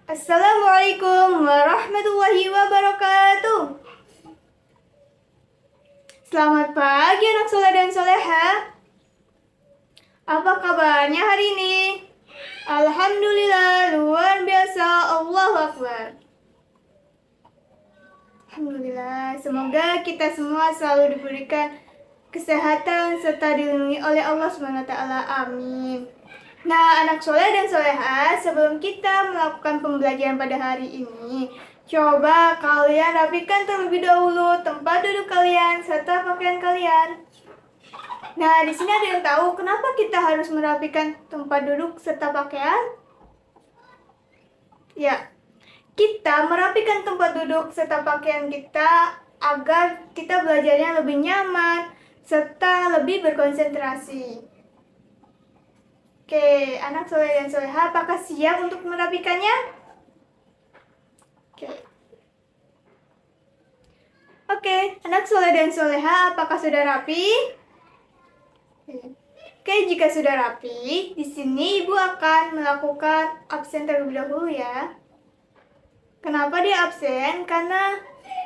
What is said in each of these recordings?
Assalamualaikum warahmatullahi wabarakatuh. Selamat pagi anak soleh dan soleha. Apa kabarnya hari ini? Alhamdulillah, luar biasa, Allahu Akbar. Alhamdulillah, semoga kita semua selalu diberikan kesehatan serta dilindungi oleh Allah SWT. Amin. Nah, anak soleh dan soleha, sebelum kita melakukan pembelajaran pada hari ini, coba kalian rapikan terlebih dahulu tempat duduk kalian serta pakaian kalian. Nah, di sini ada yang tahu kenapa kita harus merapikan tempat duduk serta pakaian? Ya, kita merapikan tempat duduk serta pakaian kita agar kita belajarnya lebih nyaman serta lebih berkonsentrasi. Oke, anak soleh dan soleha, apakah siap untuk merapikannya? Oke, anak soleh dan soleha, apakah sudah rapi? Oke, jika sudah rapi, di sini ibu akan melakukan absen terlebih dahulu ya. Kenapa dia absen? Karena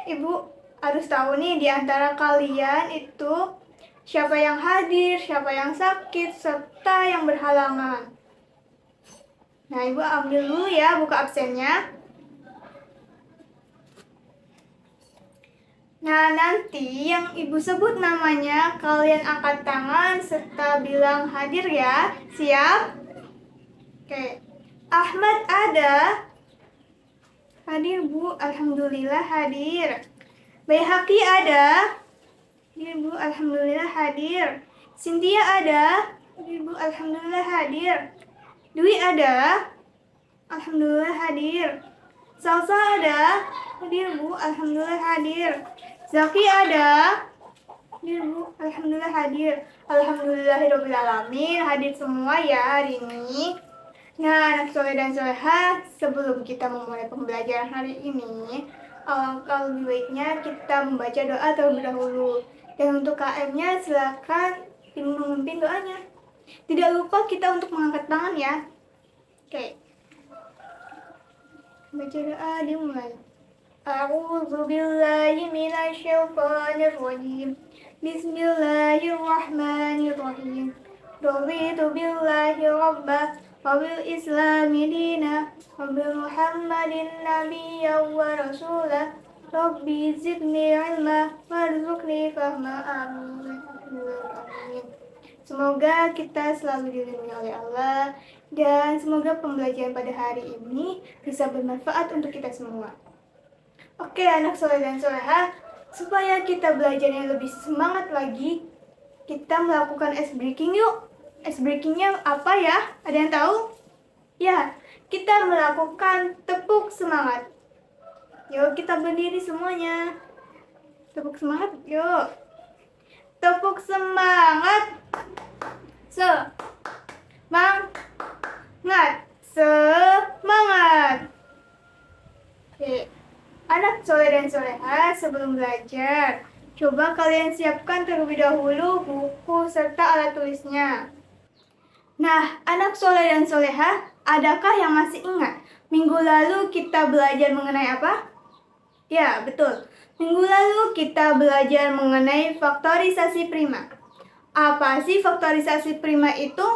ibu harus tahu nih di antara kalian itu siapa yang hadir, siapa yang sakit, serta yang berhalangan. Nah, ibu ambil dulu ya buku absennya. Nah, nanti yang ibu sebut namanya, kalian angkat tangan serta bilang hadir ya. Siap? Oke. Ahmad ada? Hadir, Bu. Alhamdulillah hadir. Baihaqi ada? Hadir, Bu. Alhamdulillah hadir. Cynthia ada? Hadir, Bu. Alhamdulillah hadir. Dwi ada? Alhamdulillah hadir. Salsa ada? Hadir, Bu. Alhamdulillah hadir. Zaki ada? Hadir, Bu. Alhamdulillah hadir. Alhamdulillahirrahmanirrahim. Hadir semua ya hari ini. Nah, anak soleh dan soleha, sebelum kita memulai pembelajaran hari ini, alangkah lebih baiknya kita membaca doa terlebih dahulu. Dan untuk KM-nya silakan ibu memimpin doanya. Tidak lupa kita untuk mengangkat tangan ya. Oke. Baca doa dimulai. A'udzu billahi minasyaitonir rajim. Bismillahirrahmanirrahim. Raditu billahi rabba wa bil islami dina wa bi Muhammadin nabiyyan wa rasula. Rabbi zidni ilma warzuqni fahma. Amin. Semoga kita selalu dilindungi oleh Allah dan semoga pembelajaran pada hari ini bisa bermanfaat untuk kita semua. Oke, anak soleh dan soleha, supaya kita belajarnya lebih semangat lagi, kita melakukan ice breaking yuk. Ice breakingnya apa ya? Ada yang tahu? Ya, kita melakukan tepuk semangat. Yuk, kita berdiri semuanya. Tepuk semangat, yuk. Tepuk semangat. Semangat. Semangat. Oke. Anak soleh dan soleha, sebelum belajar, coba kalian siapkan terlebih dahulu buku serta alat tulisnya. Nah, anak soleh dan soleha, adakah yang masih ingat minggu lalu kita belajar mengenai apa? Ya, betul. Minggu lalu kita belajar mengenai faktorisasi prima. Apa sih faktorisasi prima itu?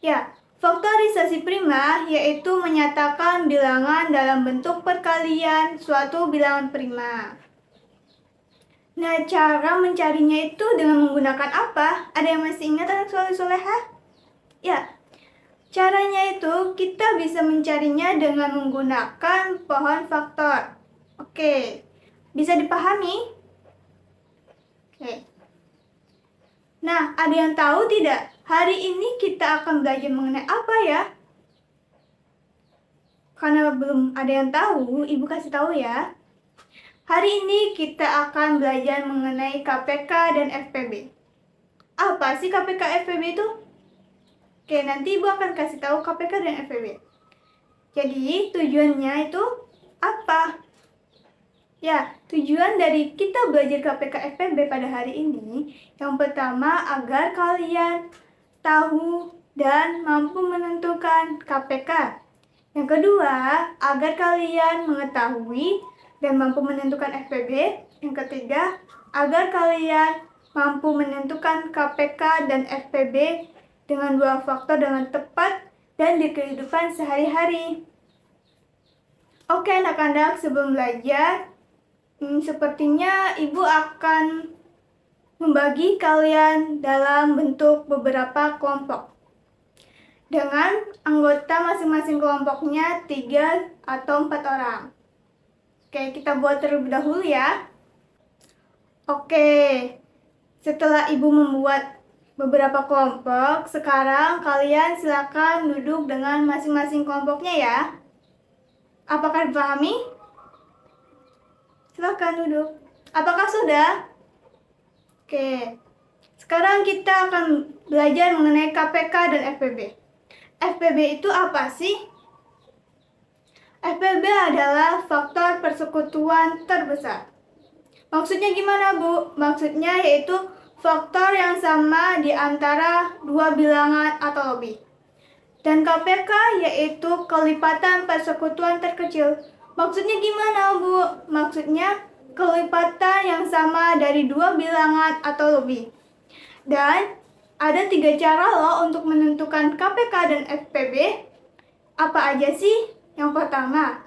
Ya, faktorisasi prima yaitu menyatakan bilangan dalam bentuk perkalian suatu bilangan prima. Nah, cara mencarinya itu dengan menggunakan apa? Ada yang masih ingat anak soleh-soleha? Ya, caranya itu kita bisa mencarinya dengan menggunakan pohon faktor. Oke, bisa dipahami? Oke. Nah, ada yang tahu tidak? Hari ini kita akan belajar mengenai apa ya? Karena belum ada yang tahu, ibu kasih tahu ya. Hari ini kita akan belajar mengenai KPK dan FPB. Apa sih KPK FPB itu? Oke, nanti ibu akan kasih tahu KPK dan FPB. Jadi, tujuannya itu apa? Ya, tujuan dari kita belajar KPK FPB pada hari ini, yang pertama agar kalian tahu dan mampu menentukan KPK. Yang kedua, agar kalian mengetahui dan mampu menentukan FPB. Yang ketiga, agar kalian mampu menentukan KPK dan FPB dengan dua faktor dengan tepat dan di kehidupan sehari-hari. Oke anak-anak, sebelum belajar, sepertinya Ibu akan membagi kalian dalam bentuk beberapa kelompok. Dengan anggota masing-masing kelompoknya 3 atau 4 orang. Oke, kita buat terlebih dahulu ya. Oke, setelah Ibu membuat beberapa kelompok, sekarang kalian silakan duduk dengan masing-masing kelompoknya ya. Apakah dipahami? Silakan duduk. Apakah sudah? Oke, sekarang kita akan belajar mengenai KPK dan FPB. FPB itu apa sih? FPB adalah faktor persekutuan terbesar. Maksudnya gimana, Bu? Maksudnya yaitu faktor yang sama di antara dua bilangan atau lebih. Dan KPK yaitu kelipatan persekutuan terkecil. Maksudnya gimana, Bu? Maksudnya kelipatan yang sama dari dua bilangan atau lebih. Dan ada 3 cara loh untuk menentukan KPK dan FPB. Apa aja sih? Yang pertama,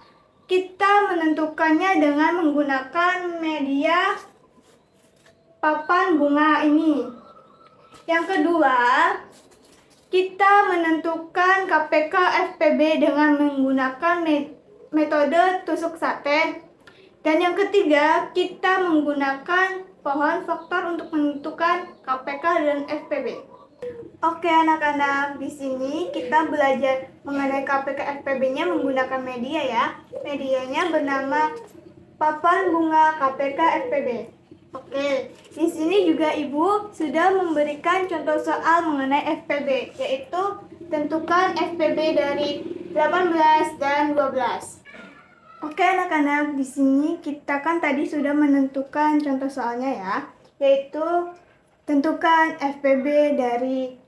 kita menentukannya dengan menggunakan media papan bunga ini. Yang kedua, kita menentukan KPK FPB dengan menggunakan metode tusuk sate. Dan yang ketiga, kita menggunakan pohon faktor untuk menentukan KPK dan FPB. Oke anak-anak, di sini kita belajar mengenai KPK FPB-nya menggunakan media ya. Medianya bernama papan bunga KPK FPB. Oke, di sini juga Ibu sudah memberikan contoh soal mengenai FPB, yaitu tentukan FPB dari 18 dan 12. Oke anak-anak, di sini kita kan tadi sudah menentukan contoh soalnya ya, yaitu tentukan FPB dari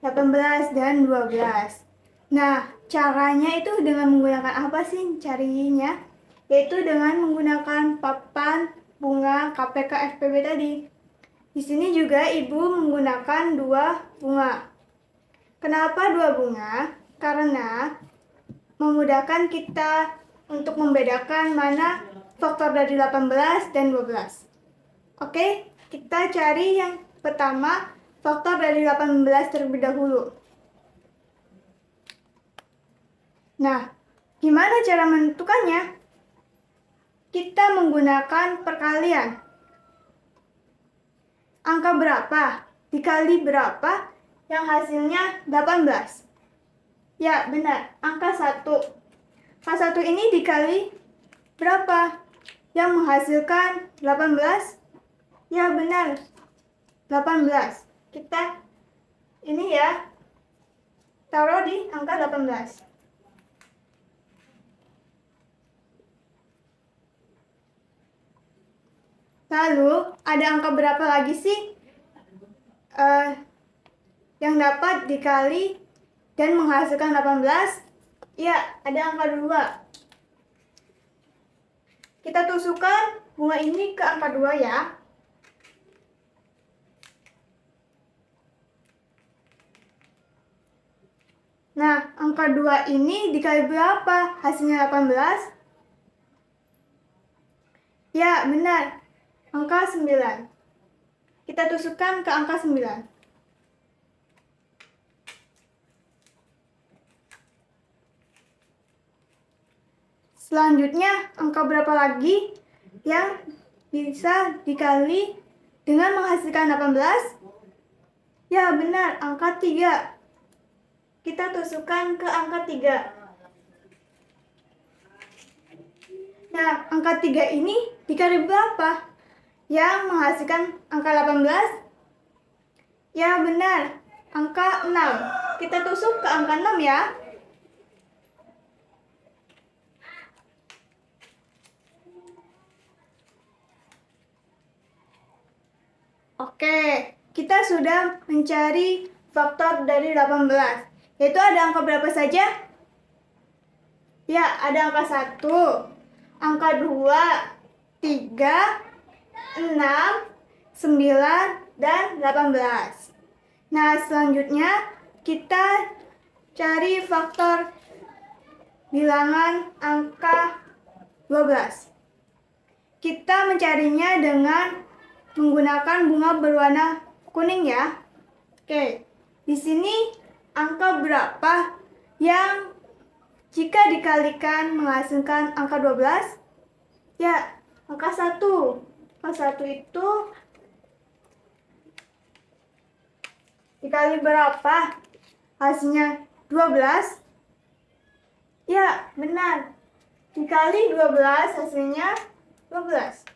18 dan 12. Nah, caranya itu dengan menggunakan apa sih carinya? Yaitu dengan menggunakan papan bunga KPK FPB tadi. Di sini juga Ibu menggunakan 2 bunga. Kenapa 2 bunga? Karena memudahkan kita untuk membedakan mana faktor dari 18 dan 12. Oke, kita cari yang pertama, faktor dari 18 terlebih dahulu. Nah, gimana cara menentukannya? Kita menggunakan perkalian. Angka berapa dikali berapa yang hasilnya 18? Ya, benar. Angka 1. Angka 1 ini dikali berapa? Yang menghasilkan 18? Ya, benar. 18. Kita ini ya, taruh di angka 18. Lalu, ada angka berapa lagi sih yang dapat dikali dan menghasilkan 18? Ya, ada angka 2. Kita tusukkan bunga ini ke angka 2 ya. Nah, angka 2 ini dikali berapa? Hasilnya 18? Ya, benar. Angka 9. Kita tusukkan ke angka 9. Selanjutnya, angka berapa lagi yang bisa dikali dengan menghasilkan 18? Ya, benar. Angka 3. Kita tusukkan ke angka 3. Nah, angka 3 ini dikali berapa yang menghasilkan angka 18? Ya, benar. Angka 6. Kita tusuk ke angka 6 ya. Oke, kita sudah mencari faktor dari 18. Yaitu ada angka berapa saja? Ya, ada angka 1, angka 2, 3, 6, 9, dan 18. Nah, selanjutnya kita cari faktor bilangan angka 12. Kita mencarinya dengan menggunakan bunga berwarna kuning ya. Oke, di sini angka berapa yang jika dikalikan menghasilkan angka 12? Ya, angka 1. Angka 1 itu dikali berapa? Hasilnya 12? Ya, benar. Dikali 12 hasilnya 12.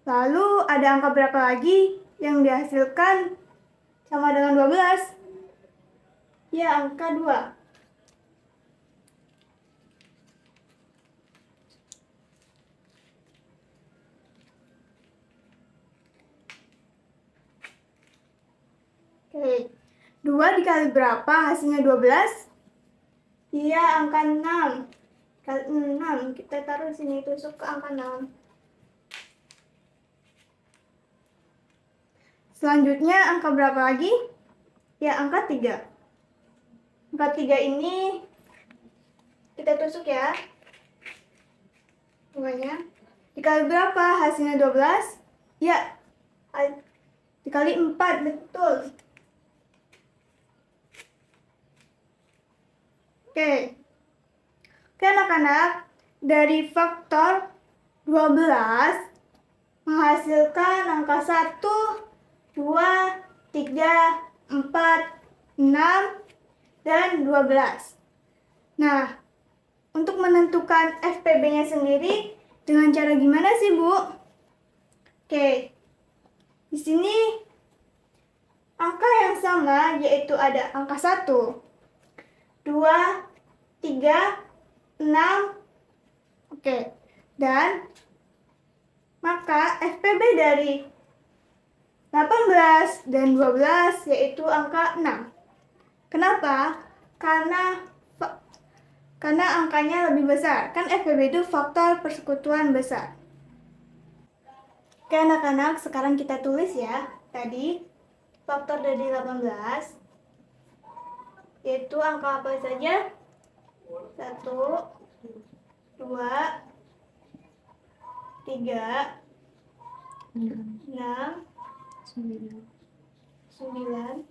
Lalu ada angka berapa lagi yang dihasilkan sama dengan 12? Ya, angka 2. Oke, 2 dikali berapa hasilnya 12? Iya, angka 6. Kali 6, kita taruh di sini, tusuk ke angka 6. Selanjutnya angka berapa lagi? Ya, angka 3. Angka 3 ini kita tusuk ya. Bunganya. Dikali berapa hasilnya 12? Ya, dikali 4, betul. Oke, anak-anak, dari faktor 12 menghasilkan angka 1, 2, 3, 4, 6, dan 12. Nah, untuk menentukan FPB-nya sendiri dengan cara gimana sih, Bu? Oke, di sini angka yang sama yaitu ada angka 1, 2, 3, 6. Oke, dan maka FPB dari 18 dan 12 yaitu angka 6. Kenapa? Karena angkanya lebih besar. Kan FPB itu faktor persekutuan besar. Oke anak-anak, sekarang kita tulis ya. Tadi faktor dari 18 yaitu angka apa saja? 1, 2, 3, 6, 9,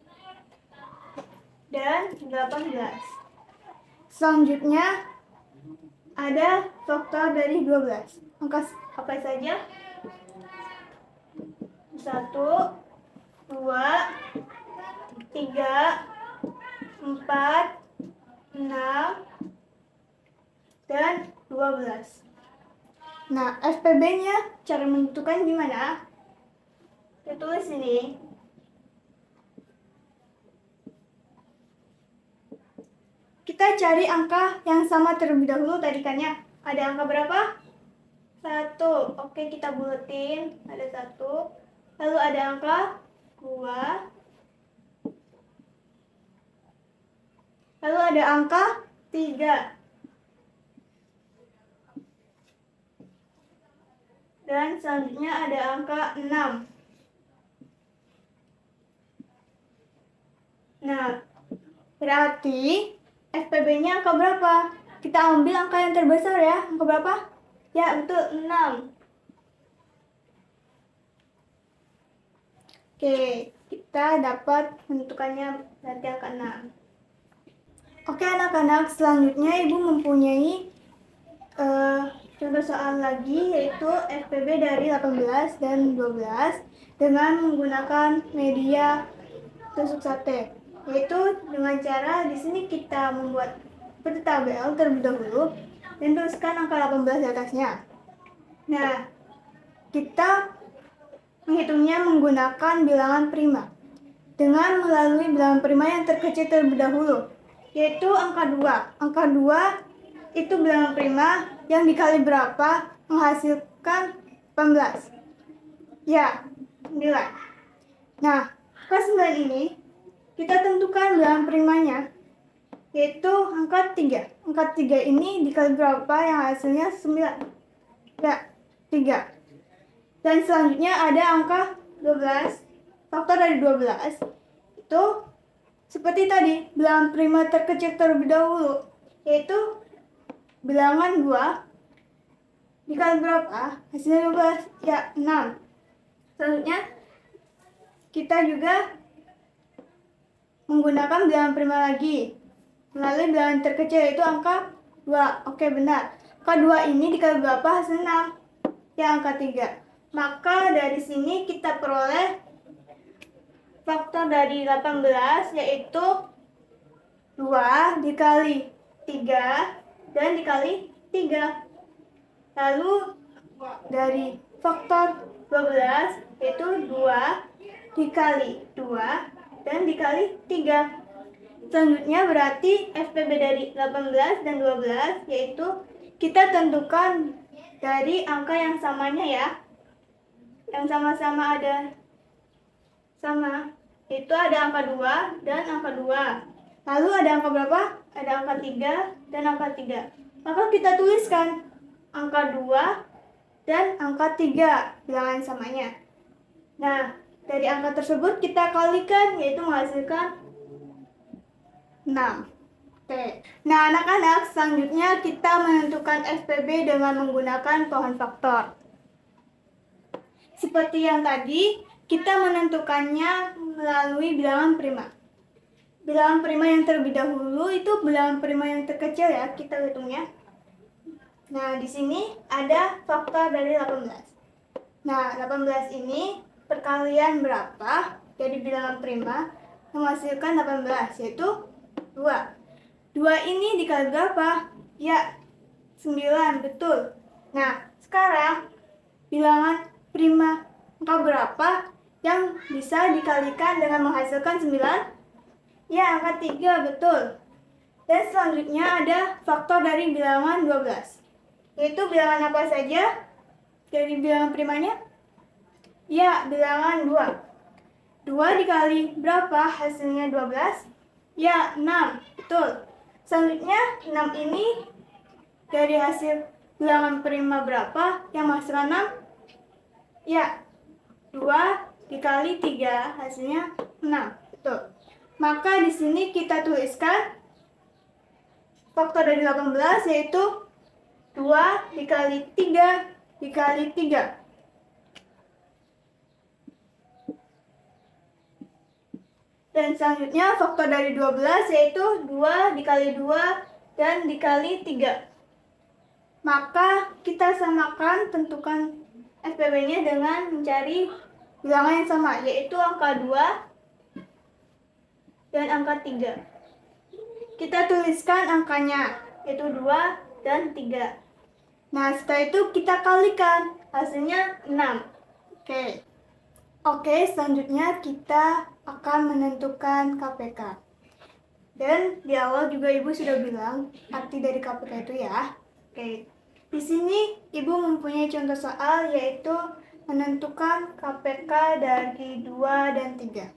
dan 18. Selanjutnya ada faktor dari 12. Angka apa saja? 1, 2, 3, 4, 6, dan 12. Nah, FPB-nya cara menentukan gimana? Kita tulis ini. Kita cari angka yang sama terlebih dahulu. Tadi kan ya, ada angka berapa? 1. Oke, kita buletin. Ada 1. Lalu ada angka 2. Lalu ada angka 3. Dan selanjutnya ada angka 6. Nah, berarti FPB-nya angka berapa? Kita ambil angka yang terbesar ya. Angka berapa? Ya, betul, 6. Oke, kita dapat menentukannya berarti angka 6. Oke anak-anak, selanjutnya Ibu mempunyai contoh soal lagi yaitu FPB dari 18 dan 12 dengan menggunakan media tusuk sate. Yaitu dengan cara di sini kita membuat seperti tabel terlebih dahulu dan tuliskan angka 18 di atasnya. Nah, kita menghitungnya menggunakan bilangan prima dengan melalui bilangan prima yang terkecil terlebih dahulu, yaitu angka 2. Angka 2 itu bilangan prima yang dikali berapa menghasilkan 18. Ya, 9. Nah, angka 9 ini kita tentukan bilangan primanya, yaitu angka 3. Angka 3 ini dikali berapa yang hasilnya 9? Ya, 3. Dan selanjutnya ada angka 12. Faktor dari 12 itu seperti tadi, bilangan prima terkecil terlebih dahulu, yaitu bilangan 2 dikali berapa? Hasilnya 12, ya 6. Selanjutnya kita juga menggunakan bilangan prima lagi melalui bilangan terkecil, yaitu angka 2. Oke, benar. Angka 2 ini dikali berapa? Hasil 6. Ya, angka 3. Maka dari sini kita peroleh faktor dari 18, yaitu 2 dikali 3 dan dikali 3. Lalu dari faktor 12 yaitu 2 dikali 2 dan dikali 3. Selanjutnya berarti FPB dari 18 dan 12 yaitu kita tentukan dari angka yang samanya ya. Yang sama-sama ada sama, itu ada angka 2 dan angka 2. Lalu ada angka berapa? Ada angka 3 dan angka 3. Maka kita tuliskan angka 2 dan angka 3 bilangan samanya. Nah, dari angka tersebut kita kalikan, yaitu menghasilkan 6. Oke. Nah, anak-anak, selanjutnya kita menentukan FPB dengan menggunakan pohon faktor. Seperti yang tadi, kita menentukannya melalui bilangan prima. Bilangan prima yang terlebih dahulu itu bilangan prima yang terkecil ya, kita hitungnya. Nah, di sini ada faktor dari 18. Nah, 18 ini perkalian berapa dari bilangan prima menghasilkan 18, yaitu 2. 2 ini dikali berapa? Ya, 9, betul. Nah, sekarang bilangan prima angka berapa yang bisa dikalikan dengan menghasilkan 9? Ya, angka 3, betul. Dan selanjutnya ada faktor dari bilangan 12. Yaitu bilangan apa saja dari bilangan primanya? Ya, bilangan 2. 2 dikali berapa hasilnya 12? Ya, 6, betul. Selanjutnya 6 ini dari hasil bilangan prima berapa yang menghasilkan 6? Ya, 2 dikali 3 hasilnya 6. Betul. Maka di sini kita tuliskan faktor dari 18 yaitu 2 dikali 3 dikali 3. Dan selanjutnya faktor dari 12 yaitu 2 dikali 2 dan dikali 3. Maka kita samakan, tentukan FPB-nya dengan mencari bilangan yang sama, yaitu angka 2 dan angka 3. Kita tuliskan angkanya, yaitu 2 dan 3. Nah, setelah itu kita kalikan, hasilnya 6. Oke, selanjutnya kita akan menentukan KPK. Dan di awal juga Ibu sudah bilang arti dari KPK itu ya. Oke. Di sini Ibu mempunyai contoh soal yaitu menentukan KPK dari 2 dan 3.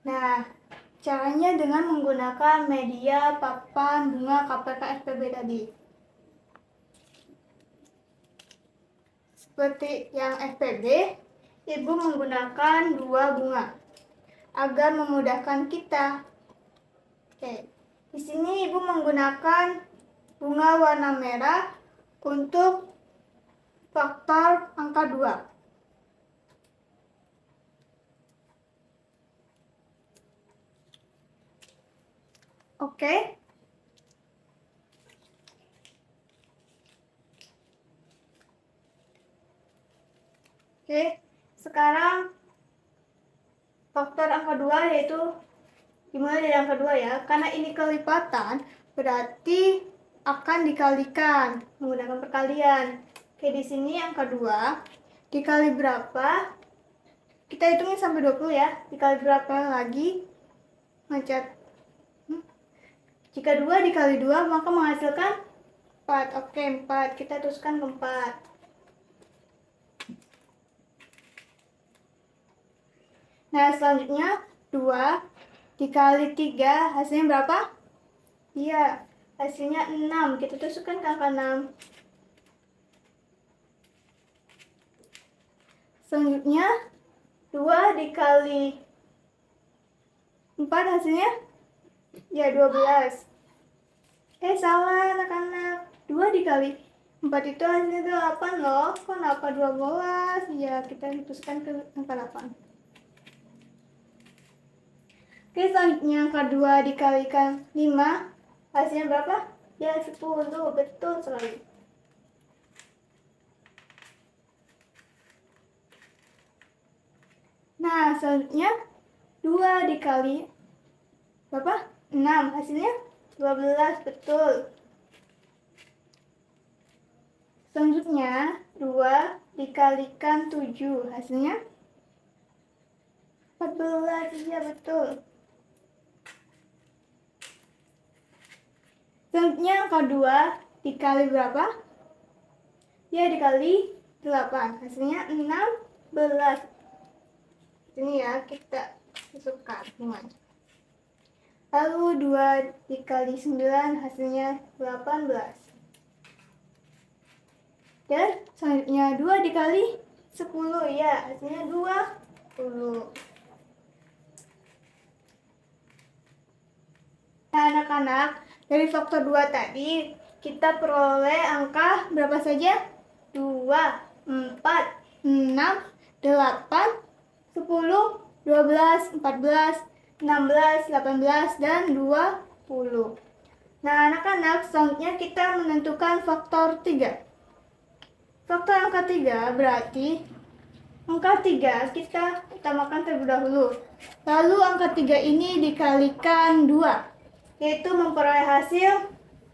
Nah, caranya dengan menggunakan media, papan, bunga, KPK, FPB tadi. Seperti yang FPB, Ibu menggunakan 2 bunga agar memudahkan kita. Oke. Di sini Ibu menggunakan bunga warna merah untuk faktor angka 2. Oke. Sekarang faktor angka 2 yaitu dimulai dari angka 2 ya. Karena ini kelipatan, berarti akan dikalikan menggunakan perkalian. Oke, di sini angka 2 dikali berapa? Kita hitungnya sampai 20 ya. Dikali berapa lagi? Macet. Jika 2 dikali 2 maka menghasilkan 4. Oke, 4. Kita teruskan ke 4. Nah, selanjutnya 2 dikali 3 hasilnya berapa? Iya, hasilnya 6. Kita tusukkan ke angka 6. Selanjutnya 2 dikali 4 hasilnya ya 12. Salah anak-anak. 2 dikali 4 itu hasilnya 8 loh. Kenapa 12? Ya, kita tusukkan ke angka 8. Oke, selanjutnya angka 2 dikalikan 5 hasilnya berapa? Ya 10. Betul sekali. Nah, selanjutnya 2 dikali berapa? 6 hasilnya 12. Betul. Selanjutnya 2 dikalikan 7 hasilnya 14. Iya, betul. Selanjutnya angka 2 dikali berapa? Ya, dikali 8 hasilnya 16. Ini ya, kita masukkan 5. Lalu 2 dikali 9 hasilnya 18. Dan selanjutnya 2 dikali 10, ya hasilnya 20. Nah, anak-anak, dari faktor 2 tadi kita peroleh angka berapa saja? 2, 4, 6, 8, 10, 12, 14, 16, 18, dan 20. Nah, anak-anak, selanjutnya kita menentukan faktor 3. Faktor angka 3 berarti angka 3 kita utamakan terlebih dahulu. Lalu angka 3 ini dikalikan 2, yaitu memperoleh hasil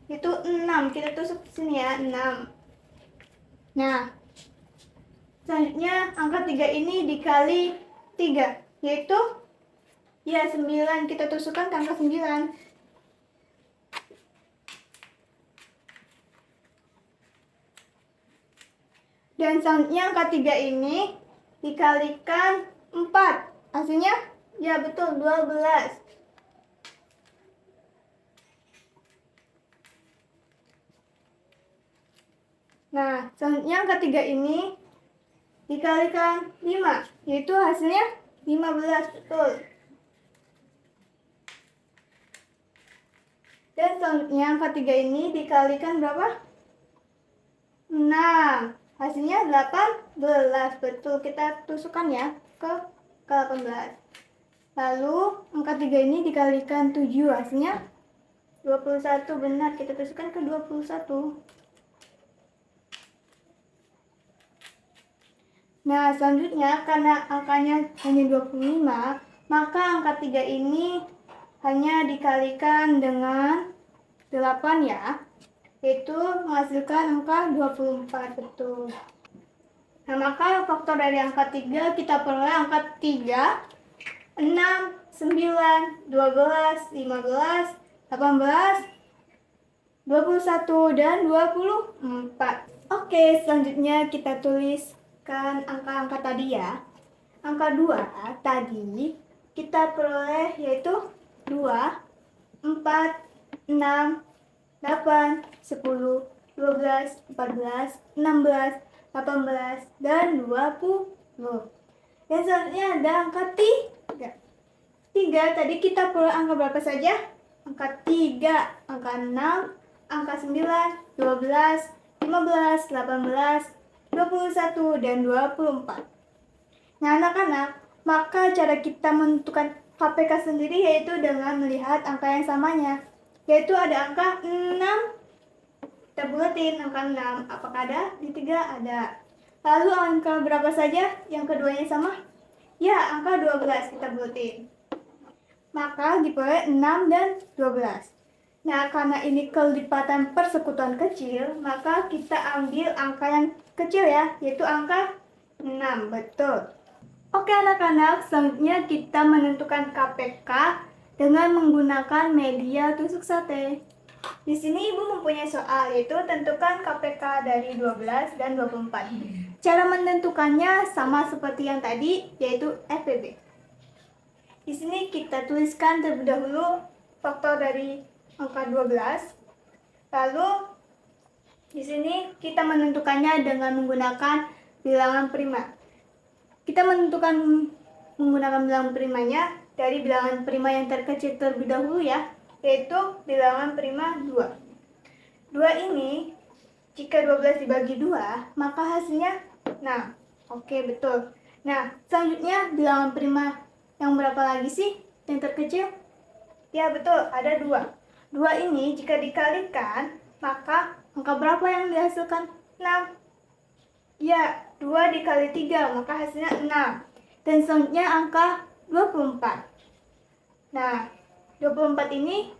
itu 6. Kita tusuk ke sini ya, 6. Nah, selanjutnya angka 3 ini dikali 3, yaitu ya 9. Kita tusukkan ke angka 9. Dan selanjutnya angka 3 ini dikalikan 4. Hasilnya ya betul 12. Nah, selanjutnya angka 3 ini dikalikan 5, yaitu hasilnya 15. Betul. Dan selanjutnya angka 3 ini dikalikan berapa? 6. Hasilnya 18. Betul. Kita tusukkan ya ke 18. Lalu angka 3 ini dikalikan 7. Hasilnya 21. Benar. Kita tusukkan ke 21. Nah, selanjutnya karena angkanya hanya 25, maka angka 3 ini hanya dikalikan dengan 8 ya, yaitu menghasilkan angka 24. Betul. Nah, maka faktor dari angka 3 kita peroleh angka 3, 6, 9, 12, 15, 18, 21, dan 24. Oke, selanjutnya kita tuliskan angka-angka tadi ya. Angka 2 tadi kita peroleh yaitu 2, 4, 6, 8, 10, 12, 14, 16, 18, dan 20. Dan selanjutnya ada angka 3. 3 tadi kita peroleh angka berapa saja? Angka 3, angka 6, angka 9, 12, 15, 18, 21, dan 24. Nah, anak-anak, maka cara kita menentukan KPK sendiri yaitu dengan melihat angka yang samanya, yaitu ada angka 6. Kita buletin angka 6. Apakah ada? Di 3 ada. Lalu angka berapa saja yang keduanya sama? Ya, angka 12 kita buletin. Maka diperoleh 6 dan 12. Nah, karena ini kelipatan persekutuan kecil, maka kita ambil angka yang kecil ya, yaitu angka 6. Betul. Oke anak-anak, selanjutnya kita menentukan KPK dengan menggunakan media tusuk sate. Di sini Ibu mempunyai soal, yaitu tentukan KPK dari 12 dan 24. Cara menentukannya sama seperti yang tadi, yaitu FPB. Di sini kita tuliskan terlebih dahulu faktor dari angka 12. Lalu di sini kita menentukannya dengan menggunakan bilangan prima. Kita menentukan menggunakan bilangan primanya dari bilangan prima yang terkecil terlebih dahulu ya, yaitu bilangan prima 2. 2 ini jika 12 dibagi 2, maka hasilnya 6. Oke, betul. Nah, selanjutnya bilangan prima yang berapa lagi sih yang terkecil? Ya, betul, ada 2. 2 ini jika dikalikan, maka angka berapa yang dihasilkan? 6. Ya, 2 dikali 3, maka hasilnya 6. Dan selanjutnya angka 24. Nah, 24 ini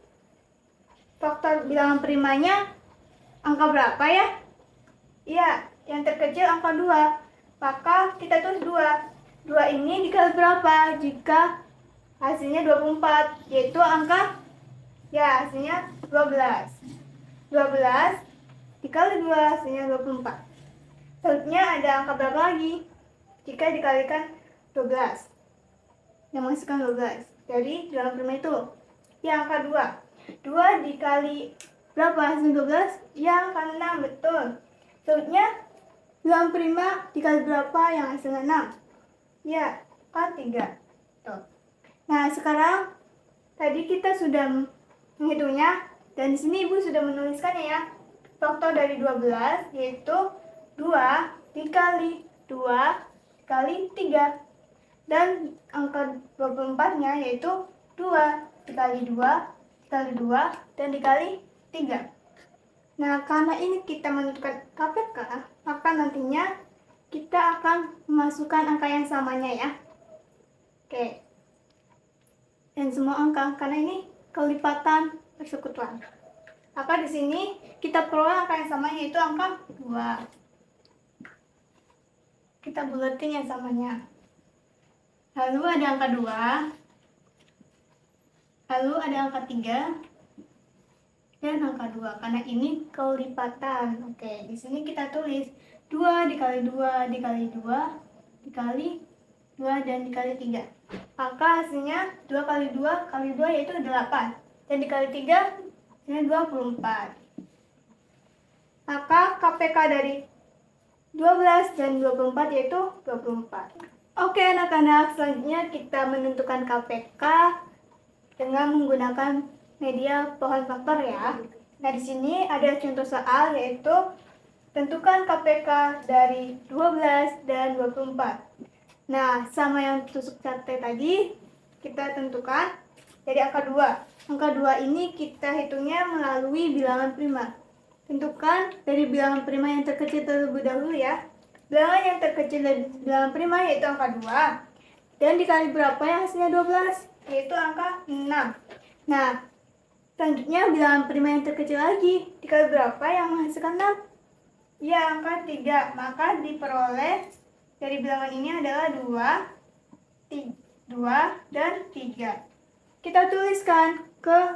faktor bilangan primanya angka berapa ya? Ya, yang terkecil angka 2. Maka kita tulis 2. 2 ini dikali berapa? Jika hasilnya 24, yaitu angka, ya hasilnya 12. 12 dikali 2 hasilnya 24. Selanjutnya ada angka berapa lagi? Jika dikalikan 12, yang menghasilkan 12 dari bilangan prima itu, ya angka 2. 2 dikali berapa hasil 12? Ya angka 6, betul. Selanjutnya bilangan prima dikali berapa yang hasilnya 6? Ya, angka 3. Tuh. Nah, sekarang tadi kita sudah menghitungnya, dan di sini Ibu sudah menuliskannya ya. Faktor dari 12 yaitu 2 dikali 2 dikali 3. Dan angka 24-nya yaitu 2 dikali 2 dikali 2 dan dikali 3. Nah, karena ini kita menentukan KPK, maka nantinya kita akan memasukkan angka yang samanya ya. Oke. Dan semua angka, karena ini kelipatan persekutuan. Maka di sini kita peroleh angka yang sama, yaitu angka 2. Kita buletin yang samanya. Lalu ada angka 2. Lalu ada angka 3. Dan angka 2. Karena ini kelipatan. Oke, di sini kita tulis 2 dikali 2 dikali 2 dikali 2 dan dikali 3. Maka hasilnya 2 kali 2 kali 2 yaitu 8. Dan dikali 3 hasilnya 24. Maka KPK dari 12 dan 24 yaitu 24. Oke anak-anak, selanjutnya kita menentukan KPK dengan menggunakan media pohon faktor ya. Nah, di sini ada contoh soal yaitu tentukan KPK dari 12 dan 24. Nah, sama yang tusuk sate tadi, kita tentukan dari angka 2. Angka 2 ini kita hitungnya melalui bilangan prima. Tentukan dari bilangan prima yang terkecil terlebih dahulu ya. Bilangan yang terkecil dari bilangan prima yaitu angka 2. Dan dikali berapa yang hasilnya 12? Yaitu angka 6. Nah, selanjutnya bilangan prima yang terkecil lagi. Dikali berapa yang menghasilkan 6? Ya, angka 3. Maka diperoleh dari bilangan ini adalah 2 dan 3. Kita tuliskan ke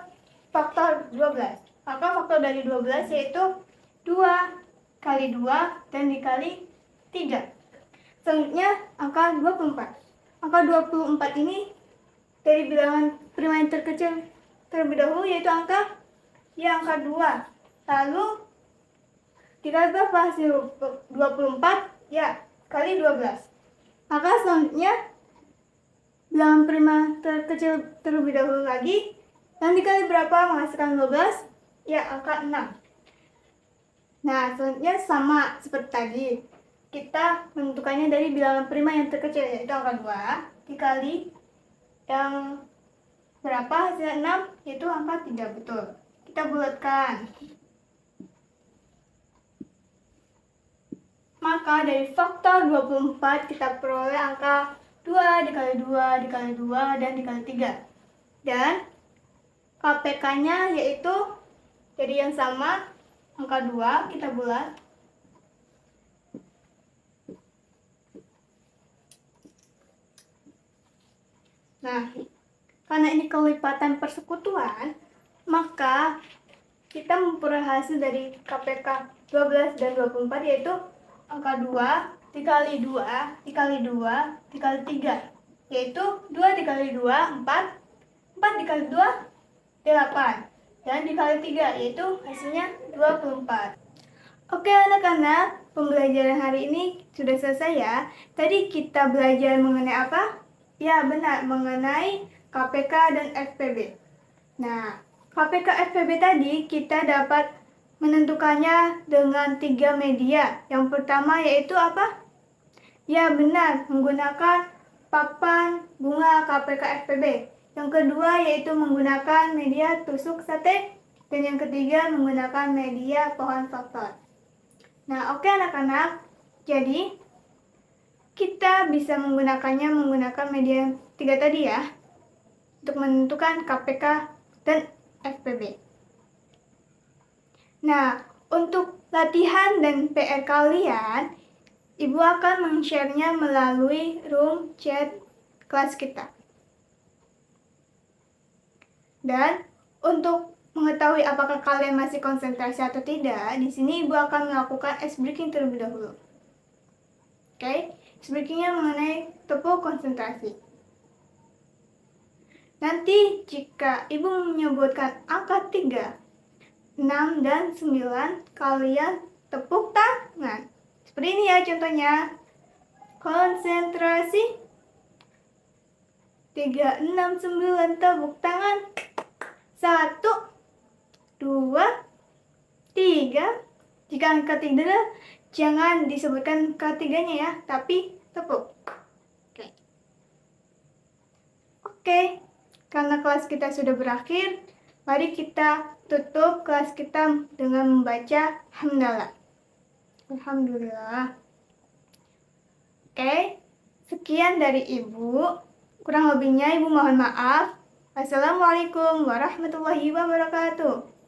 faktor 12. Maka faktor dari 12 yaitu 2 kali 2 dan dikali 3. Selanjutnya angka 24. Angka 24 ini dari bilangan prima yang terkecil terlebih dahulu yaitu angka 2. Lalu dikali berapa hasil 24? Ya, kali 12. Maka selanjutnya bilangan prima terkecil terlebih dahulu lagi, dan dikali berapa menghasilkan 12? Ya, angka 6. Nah, selanjutnya sama seperti tadi. Kita menentukannya dari bilangan prima yang terkecil, yaitu angka 2, dikali yang berapa hasilnya 6, yaitu angka 3, betul. Kita bulatkan. Maka dari faktor 24 kita peroleh angka 2 dikali 2 dikali 2 dan dikali 3. Dan KPK-nya yaitu jadi yang sama, angka 2 kita bulat. Nah, karena ini kelipatan persekutuan, maka kita memperoleh hasil dari KPK 12 dan 24 yaitu angka 2 dikali 2 dikali 2 dikali 3. yaitu 2 dikali 2, 4, 4 dikali 2, 8, dan dikali 3, yaitu hasilnya 24. Oke anak-anak, pembelajaran hari ini sudah selesai ya. Tadi kita belajar mengenai apa? Ya benar, mengenai KPK dan FPB. Nah, KPK FPB tadi kita dapat menentukannya dengan 3 media. Yang pertama yaitu apa? Ya benar, menggunakan papan bunga KPK FPB. Yang kedua yaitu menggunakan media tusuk sate. Dan yang ketiga menggunakan media pohon faktor. Nah, oke anak-anak. Jadi, kita bisa menggunakannya menggunakan media 3 tadi ya. Untuk menentukan KPK dan FPB. Nah, untuk latihan dan PR kalian, Ibu akan men-share-nya melalui room chat kelas kita. Dan untuk mengetahui apakah kalian masih konsentrasi atau tidak, di sini Ibu akan melakukan ice breaking terlebih dahulu. Oke, ice breaking-nya mengenai tepuk konsentrasi. Nanti jika Ibu menyebutkan angka 3, 6, dan 9, kalian tepuk tangan. Seperti ini ya contohnya. Konsentrasi. 3, 6, 9, tepuk tangan. 1, 2, 3. Jika angka 3, jangan disebutkan ketiganya ya, tapi tepuk. Oke. Karena kelas kita sudah berakhir, mari kita tutup kelas kita dengan membaca hamdalah. Alhamdulillah. Oke, sekian dari Ibu. Kurang lebihnya Ibu mohon maaf. Assalamualaikum warahmatullahi wabarakatuh.